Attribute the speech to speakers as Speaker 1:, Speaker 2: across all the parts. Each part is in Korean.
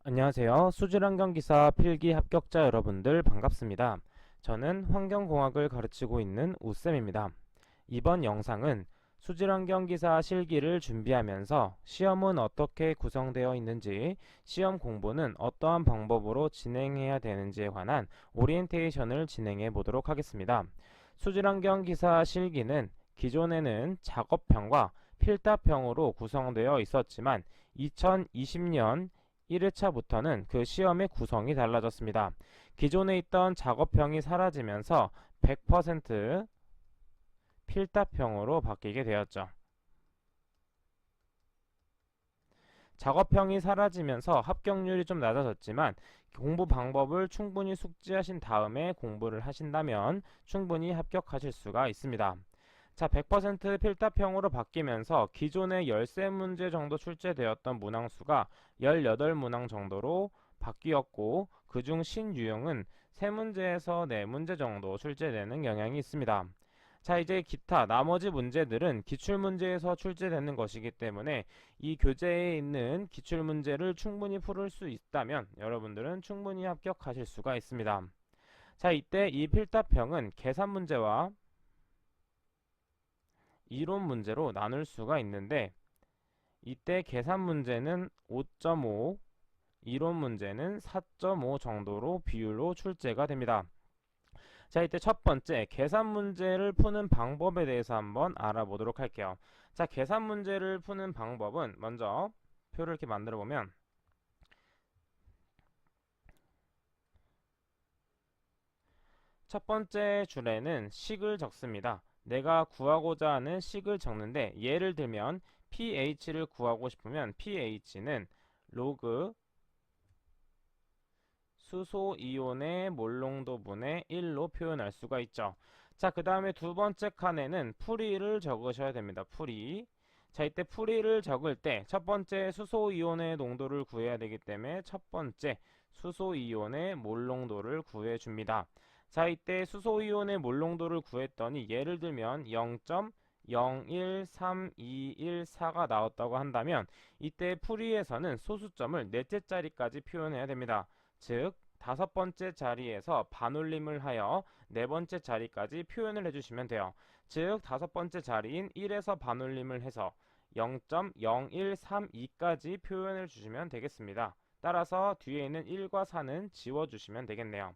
Speaker 1: 안녕하세요. 수질환경기사 필기 합격자 여러분들 반갑습니다. 저는 환경공학을 가르치고 있는 우쌤입니다. 이번 영상은 수질환경기사 실기를 준비하면서 시험은 어떻게 구성되어 있는지, 시험 공부는 어떠한 방법으로 진행해야 되는지에 관한 오리엔테이션을 진행해 보도록 하겠습니다. 수질환경기사 실기는 기존에는 작업형과 필답형으로 구성되어 있었지만 2020년 1회차부터는 그 시험의 구성이 달라졌습니다. 기존에 있던 작업형이 사라지면서 100% 필답형으로 바뀌게 되었죠. 작업형이 사라지면서 합격률이 좀 낮아졌지만 공부 방법을 충분히 숙지하신 다음에 공부를 하신다면 충분히 합격하실 수가 있습니다. 자, 100% 필답형으로 바뀌면서 기존에 13문제 정도 출제되었던 문항수가 18문항 정도로 바뀌었고, 그중 신유형은 3문제에서 4문제 정도 출제되는 경향이 있습니다. 자, 이제 기타 나머지 문제들은 기출문제에서 출제되는 것이기 때문에 이 교재에 있는 기출문제를 충분히 풀을 수 있다면 여러분들은 충분히 합격하실 수가 있습니다. 자, 이때 이 필답형은 계산 문제와 이론 문제로 나눌 수가 있는데, 이때 계산 문제는 5.5, 이론 문제는 4.5 정도로 비율로 출제가 됩니다. 자, 이때 첫 번째 계산 문제를 푸는 방법에 대해서 한번 알아보도록 할게요. 자, 계산 문제를 푸는 방법은 먼저 표를 이렇게 만들어 보면, 첫 번째 줄에는 식을 적습니다. 내가 구하고자 하는 식을 적는데, 예를 들면 pH를 구하고 싶으면 pH는 로그 수소이온의 몰농도분의 1로 표현할 수가 있죠. 자, 그 다음에 두 번째 칸에는 풀이를 적으셔야 됩니다. 풀이. 자, 이때 풀이를 적을 때 첫 번째 수소이온의 농도를 구해야 되기 때문에 첫 번째 수소이온의 몰농도를 구해줍니다. 자, 이때 수소이온의 몰농도를 구했더니 예를 들면 0.013214가 나왔다고 한다면 이때 풀이에서는 소수점을 넷째 자리까지 표현해야 됩니다. 즉 다섯 번째 자리에서 반올림을 하여 네 번째 자리까지 표현을 해주시면 돼요. 즉 다섯 번째 자리인 1에서 반올림을 해서 0.0132까지 표현을 주시면 되겠습니다. 따라서 뒤에 있는 1과 4는 지워주시면 되겠네요.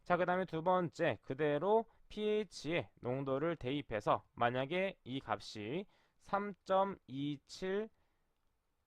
Speaker 1: 자, 그 다음에 두 번째, 그대로 pH의 농도를 대입해서 만약에 이 값이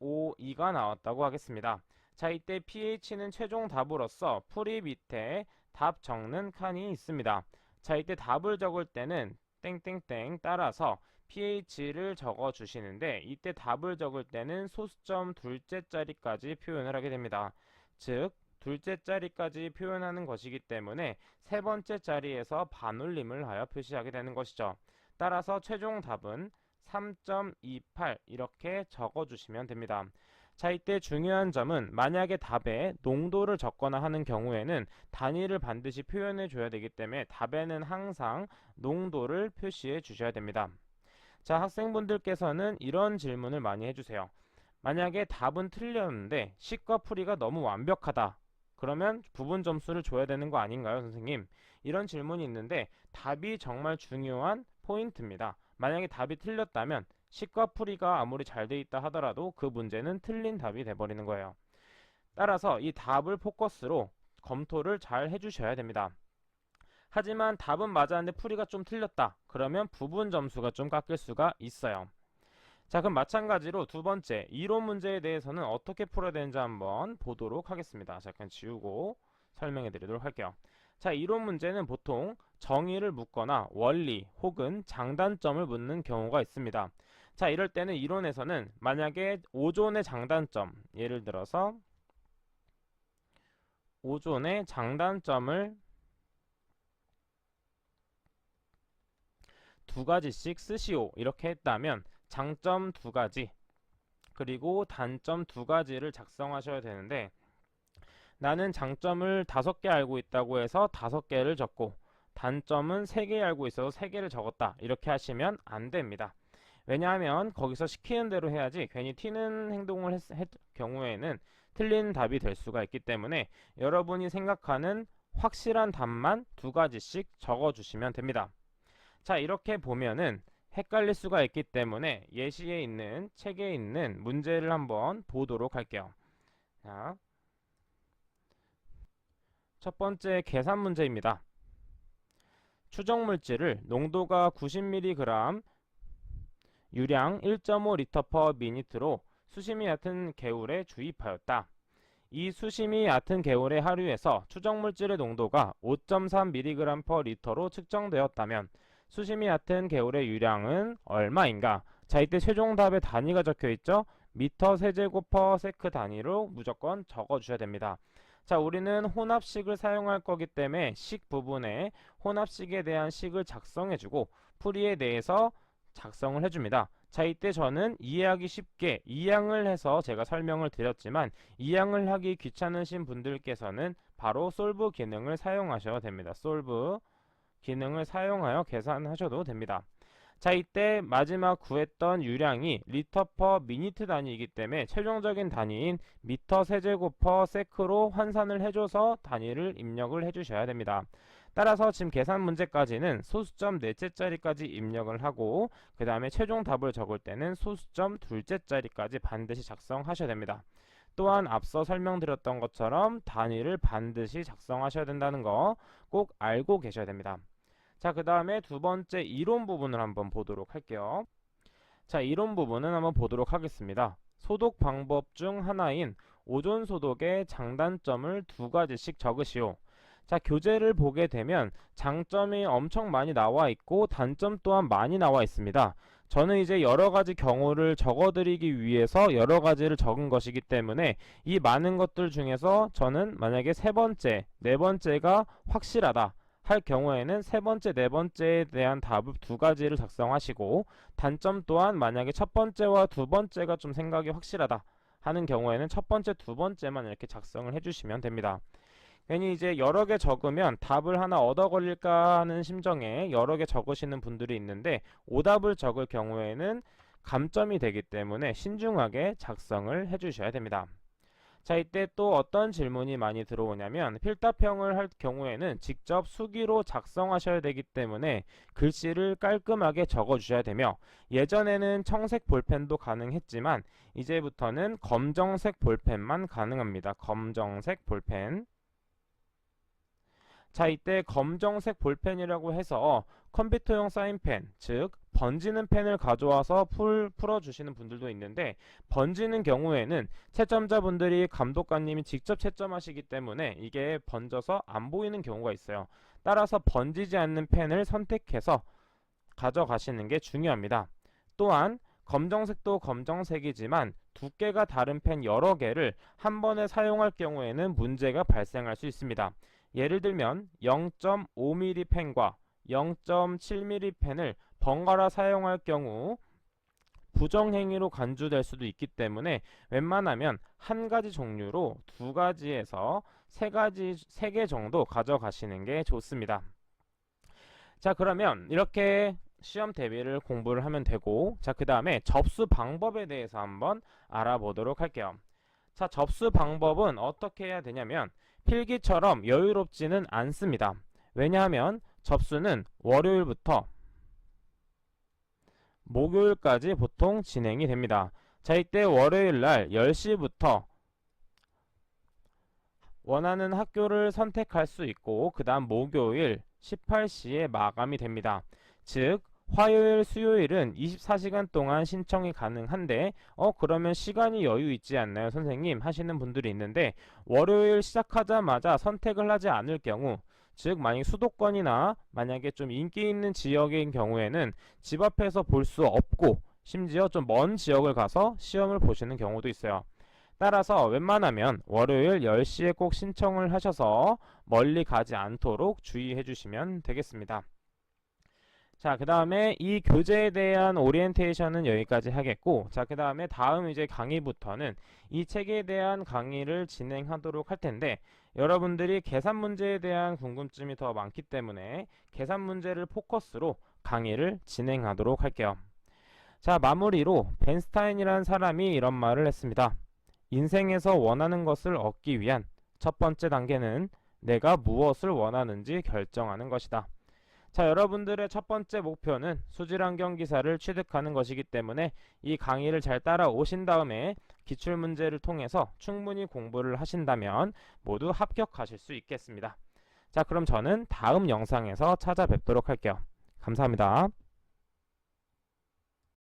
Speaker 1: 3.2752가 나왔다고 하겠습니다. 자, 이때 pH는 최종 답으로서 풀이 밑에 답 적는 칸이 있습니다. 자, 이때 답을 적을 때는 땡땡땡 따라서 pH를 적어 주시는데, 이때 답을 적을 때는 소수점 둘째 자리까지 표현을 하게 됩니다. 즉 둘째 자리까지 표현하는 것이기 때문에 세 번째 자리에서 반올림을 하여 표시하게 되는 것이죠. 따라서 최종 답은 3.28 이렇게 적어주시면 됩니다. 자, 이때 중요한 점은 만약에 답에 농도를 적거나 하는 경우에는 단위를 반드시 표현해 줘야 되기 때문에 답에는 항상 농도를 표시해 주셔야 됩니다. 자, 학생분들께서는 이런 질문을 많이 해주세요. 만약에 답은 틀렸는데 식과 풀이가 너무 완벽하다. 그러면 부분 점수를 줘야 되는 거 아닌가요, 선생님? 이런 질문이 있는데 답이 정말 중요한 포인트입니다. 만약에 답이 틀렸다면 식과 풀이가 아무리 잘 돼 있다 하더라도 그 문제는 틀린 답이 돼버리는 거예요. 따라서 이 답을 포커스로 검토를 잘 해주셔야 됩니다. 하지만 답은 맞았는데 풀이가 좀 틀렸다. 그러면 부분 점수가 좀 깎일 수가 있어요. 자, 그럼 마찬가지로 두 번째 이론 문제에 대해서는 어떻게 풀어야 되는지 한번 보도록 하겠습니다. 잠깐 지우고 설명해 드리도록 할게요. 자, 이론 문제는 보통 정의를 묻거나 원리 혹은 장단점을 묻는 경우가 있습니다. 자, 이럴 때는 이론에서는 만약에 오존의 장단점, 예를 들어서 오존의 장단점을 두 가지씩 쓰시오 이렇게 했다면 장점 두 가지 그리고 단점 두 가지를 작성하셔야 되는데, 나는 장점을 5개 알고 있다고 해서 5개를 적고 단점은 3개 알고 있어서 3개를 적었다 이렇게 하시면 안 됩니다. 왜냐하면 거기서 시키는 대로 해야지 괜히 튀는 행동을 경우에는 틀린 답이 될 수가 있기 때문에 여러분이 생각하는 확실한 답만 2가지씩 적어주시면 됩니다. 자, 이렇게 보면은 헷갈릴 수가 있기 때문에 예시에 있는 책에 있는 문제를 한번 보도록 할게요. 자, 첫 번째 계산 문제입니다. 추정 물질을 농도가 90mg, 유량 1.5L/min로 수심이 얕은 개울에 주입하였다. 이 수심이 얕은 개울의 하류에서 추정 물질의 농도가 5.3mg/L로 측정되었다면 수심이 얕은 개울의 유량은 얼마인가? 자, 이때 최종 답의 단위가 적혀 있죠? 미터 세제곱 퍼 세크 단위로 무조건 적어 주셔야 됩니다. 자, 우리는 혼합식을 사용할 거기 때문에 식 부분에 혼합식에 대한 식을 작성해 주고 풀이에 대해서 작성을 해줍니다. 자, 이때 저는 이해하기 쉽게 이항을 해서 제가 설명을 드렸지만 이항을 하기 귀찮으신 분들께서는 바로 솔브 기능을 사용하셔도 됩니다. 솔브 기능을 사용하여 계산하셔도 됩니다. 자, 이때 마지막 구했던 유량이 리터 퍼 미니트 단위이기 때문에 최종적인 단위인 미터 세제곱 퍼 세크로 환산을 해줘서 단위를 입력을 해주셔야 됩니다. 따라서 지금 계산 문제까지는 소수점 넷째 자리까지 입력을 하고 그 다음에 최종 답을 적을 때는 소수점 둘째 자리까지 반드시 작성하셔야 됩니다. 또한 앞서 설명드렸던 것처럼 단위를 반드시 작성하셔야 된다는 거 꼭 알고 계셔야 됩니다. 자, 그 다음에 두 번째 이론 부분을 한번 보도록 할게요. 자, 이론 부분은 한번 보도록 하겠습니다. 소독 방법 중 하나인 오존 소독의 장단점을 2가지씩 적으시오. 자, 교재를 보게 되면 장점이 엄청 많이 나와 있고 단점 또한 많이 나와 있습니다. 저는 이제 여러 가지 경우를 적어드리기 위해서 여러 가지를 적은 것이기 때문에 이 많은 것들 중에서 저는 만약에 세 번째, 네 번째가 확실하다 할 경우에는 세 번째, 네 번째에 대한 답을 2가지를 작성하시고 단점 또한 만약에 첫 번째와 두 번째가 좀 생각이 확실하다 하는 경우에는 첫 번째, 두 번째만 이렇게 작성을 해주시면 됩니다. 괜히 이제 여러 개 적으면 답을 하나 얻어 걸릴까 하는 심정에 여러 개 적으시는 분들이 있는데 오답을 적을 경우에는 감점이 되기 때문에 신중하게 작성을 해주셔야 됩니다. 자, 이때 또 어떤 질문이 많이 들어오냐면 필답형을 할 경우에는 직접 수기로 작성하셔야 되기 때문에 글씨를 깔끔하게 적어 주셔야 되며 예전에는 청색 볼펜도 가능했지만 이제부터는 검정색 볼펜만 가능합니다. 검정색 볼펜. 자, 이때 검정색 볼펜이라고 해서 컴퓨터용 사인펜, 즉 번지는 펜을 가져와서 풀어주시는 분들도 있는데 번지는 경우에는 채점자분들이 감독관님이 직접 채점하시기 때문에 이게 번져서 안 보이는 경우가 있어요. 따라서 번지지 않는 펜을 선택해서 가져가시는 게 중요합니다. 또한 검정색도 검정색이지만 두께가 다른 펜 여러 개를 한 번에 사용할 경우에는 문제가 발생할 수 있습니다. 예를 들면 0.5mm 펜과 0.7mm 펜을 번갈아 사용할 경우 부정행위로 간주될 수도 있기 때문에 웬만하면 한 가지 종류로 2가지에서 3개 정도 가져가시는 게 좋습니다. 자, 그러면 이렇게 시험 대비를 공부를 하면 되고 자, 그 다음에 접수 방법에 대해서 한번 알아보도록 할게요. 자, 접수 방법은 어떻게 해야 되냐면 필기처럼 여유롭지는 않습니다. 왜냐하면 접수는 월요일부터 목요일까지 보통 진행이 됩니다. 자, 이때 월요일날 10시부터 원하는 학교를 선택할 수 있고 그 다음 목요일 18시에 마감이 됩니다. 즉 화요일, 수요일은 24시간 동안 신청이 가능한데 그러면 시간이 여유 있지 않나요 선생님 하시는 분들이 있는데 월요일 시작하자마자 선택을 하지 않을 경우 즉 만약 수도권이나 만약에 좀 인기 있는 지역인 경우에는 집 앞에서 볼 수 없고 심지어 좀 먼 지역을 가서 시험을 보시는 경우도 있어요. 따라서 웬만하면 월요일 10시에 꼭 신청을 하셔서 멀리 가지 않도록 주의해 주시면 되겠습니다. 자, 그 다음에 이 교재에 대한 오리엔테이션은 여기까지 하겠고 자, 그 다음에 다음 이제 강의부터는 이 책에 대한 강의를 진행하도록 할 텐데 여러분들이 계산 문제에 대한 궁금증이 더 많기 때문에 계산 문제를 포커스로 강의를 진행하도록 할게요. 자, 마무리로 벤스타인이라는 사람이 이런 말을 했습니다. 인생에서 원하는 것을 얻기 위한 첫 번째 단계는 내가 무엇을 원하는지 결정하는 것이다. 자, 여러분들의 첫 번째 목표는 수질환경 기사를 취득하는 것이기 때문에 이 강의를 잘 따라오신 다음에 기출문제를 통해서 충분히 공부를 하신다면 모두 합격하실 수 있겠습니다. 자, 그럼 저는 다음 영상에서 찾아뵙도록 할게요. 감사합니다.